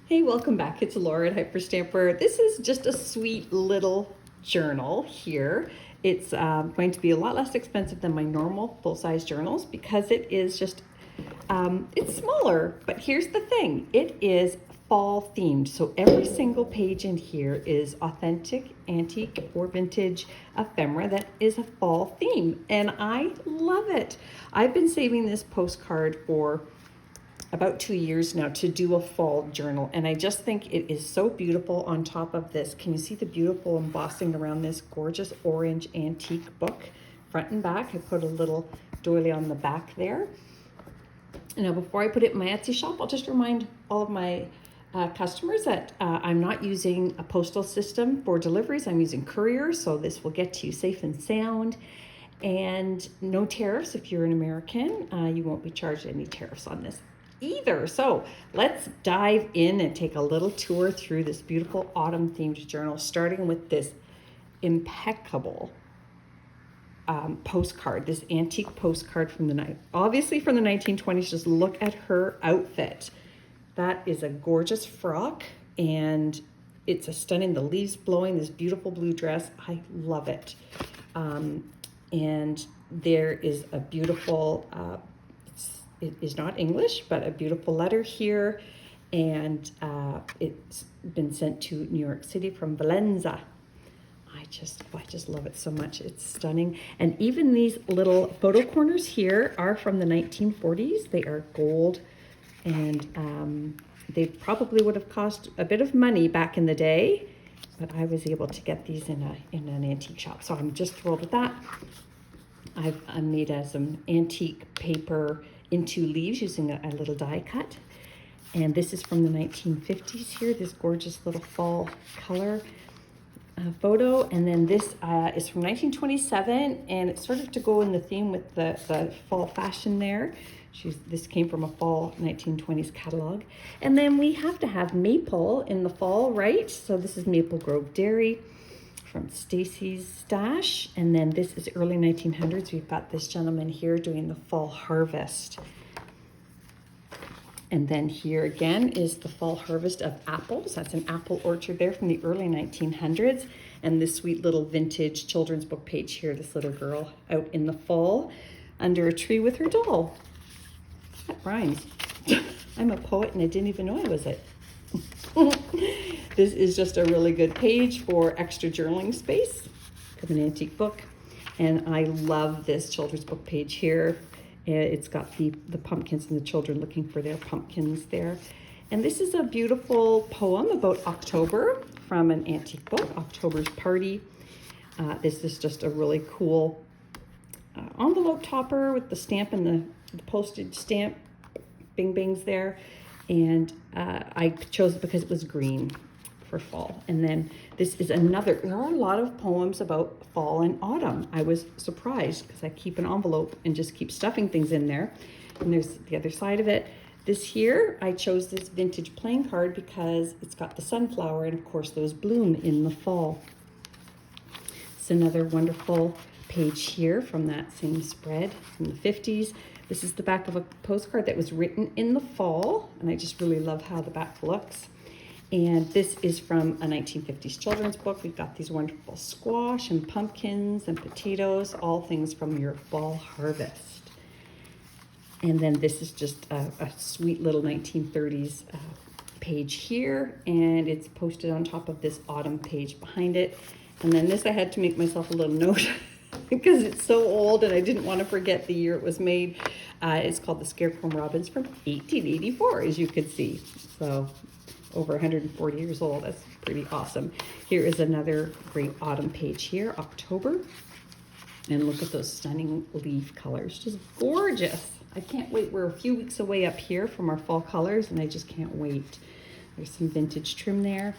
Hey, welcome back. It's Laura at Hyperstamper. This is just a sweet little journal here. It's going to be a lot less expensive than my normal full-size journals because it is just, it's smaller. But here's the thing, it is fall themed. So every single page in here is authentic, antique, or vintage ephemera that is a fall theme. And I love it. I've been saving this postcard for about 2 years now to do a fall journal, and I just think it is so beautiful on top of this. Can you see the beautiful embossing around this gorgeous orange antique book, front and back? I put a little doily on the back there. Now, before I put it in my Etsy shop, I'll just remind all of my customers that I'm not using a postal system for deliveries. I'm using courier, so this will get to you safe and sound. And no tariffs. If you're an American, you won't be charged any tariffs on this either. So let's dive in and take a little tour through this beautiful autumn themed journal, starting with this impeccable postcard, this antique postcard from the night, obviously from the 1920s. Just look at her outfit. That is a gorgeous frock, and it's a stunning, the leaves blowing, this beautiful blue dress. I love it. And there is a beautiful, it is not English, but a beautiful letter here. And it's been sent to New York City from Valenza. I just love it so much. It's stunning. And even these little photo corners here are from the 1940s. They are gold, and they probably would have cost a bit of money back in the day, but I was able to get these in an antique shop. So I'm just thrilled with that. I've made some antique paper into leaves using a little die cut. And this is from the 1950s here, this gorgeous little fall color photo. And then this is from 1927, and it's sort of to go in the theme with the fall fashion there. This came from a fall 1920s catalog. And then we have to have maple in the fall, right? So this is Maple Grove Dairy from Stacy's Stash. And then this is early 1900s. We've got this gentleman here doing the fall harvest. And then here again is the fall harvest of apples. That's an apple orchard there from the early 1900s. And this sweet little vintage children's book page here, this little girl out in the fall under a tree with her doll. That rhymes. I'm a poet and I didn't even know I was it. This is just a really good page for extra journaling space of an antique book. And I love this children's book page here. It's got the pumpkins and the children looking for their pumpkins there. And this is a beautiful poem about October from an antique book, October's Party. This is just a really cool envelope topper with the stamp and the postage stamp bing bings there. And I chose it because it was green for fall. And then this is there are a lot of poems about fall and autumn. I was surprised because I keep an envelope and just keep stuffing things in there. And there's the other side of it. This here, I chose this vintage playing card because it's got the sunflower, and of course those bloom in the fall. It's another wonderful page here from that same spread from the 50s. This is the back of a postcard that was written in the fall, and I just really love how the back looks. And this is from a 1950s children's book. We've got these wonderful squash and pumpkins and potatoes, all things from your fall harvest. And then this is just a sweet little 1930s page here, and it's posted on top of this autumn page behind it. And then this, I had to make myself a little note because it's so old and I didn't want to forget the year it was made. It's called The Scarecrow Robins from 1884, as you can see. So over 140 years old. That's pretty awesome. Here is another great autumn page here, October. And look at those stunning leaf colors, just gorgeous. I can't wait. We're a few weeks away up here from our fall colors, and I just can't wait. There's some vintage trim there.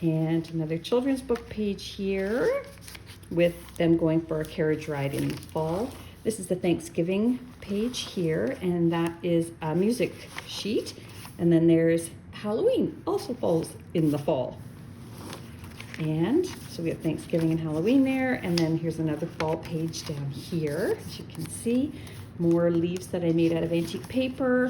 And another children's book page here with them going for a carriage ride in the fall. This is the Thanksgiving page here, and that is a music sheet. And then there's Halloween, also falls in the fall. And so we have Thanksgiving and Halloween there. And then here's another fall page down here. As you can see, more leaves that I made out of antique paper.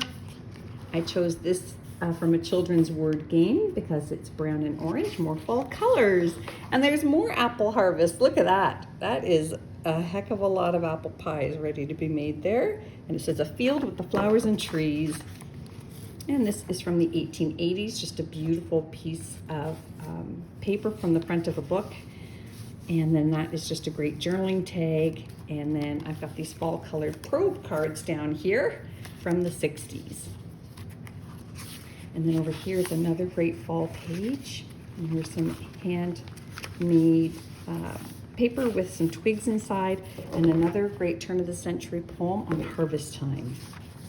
I chose this from a children's word game because it's brown and orange, more fall colors. And there's more apple harvest. Look at that. That is a heck of a lot of apple pies ready to be made there. And it says a field with the flowers and trees. And this is from the 1880s, just a beautiful piece of paper from the front of a book. And then that is just a great journaling tag. And then I've got these fall colored probe cards down here from the 60s. And then over here is another great fall page. And here's some handmade paper with some twigs inside, and another great turn of the century poem on harvest time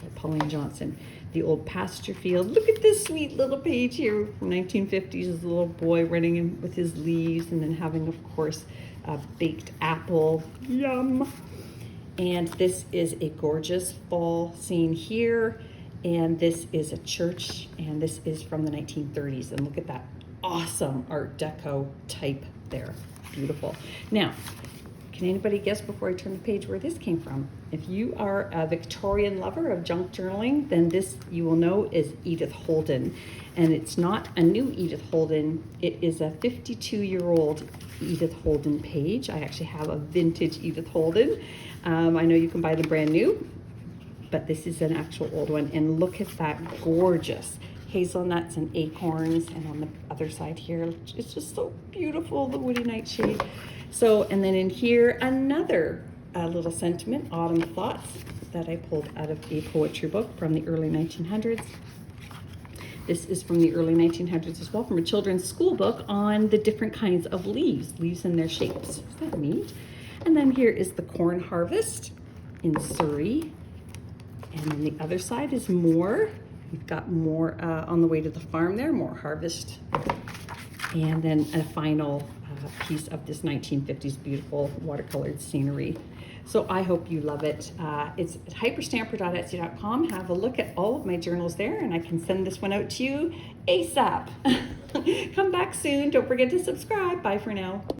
by Pauline Johnson. The old pasture field. Look at this sweet little page here from 1950s. As a little boy running in with his leaves, and then having, of course, a baked apple. Yum! And this is a gorgeous fall scene here. And this is a church, and this is from the 1930s. And look at that awesome Art Deco type there. Beautiful. Now, can anybody guess before I turn the page where this came from? If you are a Victorian lover of junk journaling, then this, you will know, is Edith Holden. And it's not a new Edith Holden. It is a 52-year-old Edith Holden page. I actually have a vintage Edith Holden. I know you can buy them brand new, but this is an actual old one. And look at that gorgeous hazelnuts and acorns. And on the other side here, it's just so beautiful, the woody nightshade. So, and then in here, another little sentiment, autumn thoughts, that I pulled out of a poetry book from the early 1900s. This is from the early 1900s as well, from a children's school book on the different kinds of leaves and their shapes. Is that neat? And then here is the corn harvest in Surrey. And on the other side is more. We've got more on the way to the farm there, more harvest. And then a final piece of this 1950s beautiful watercolored scenery. So I hope you love it. It's at hyperstamper.etsy.com. Have a look at all of my journals there, and I can send this one out to you ASAP. Come back soon. Don't forget to subscribe. Bye for now.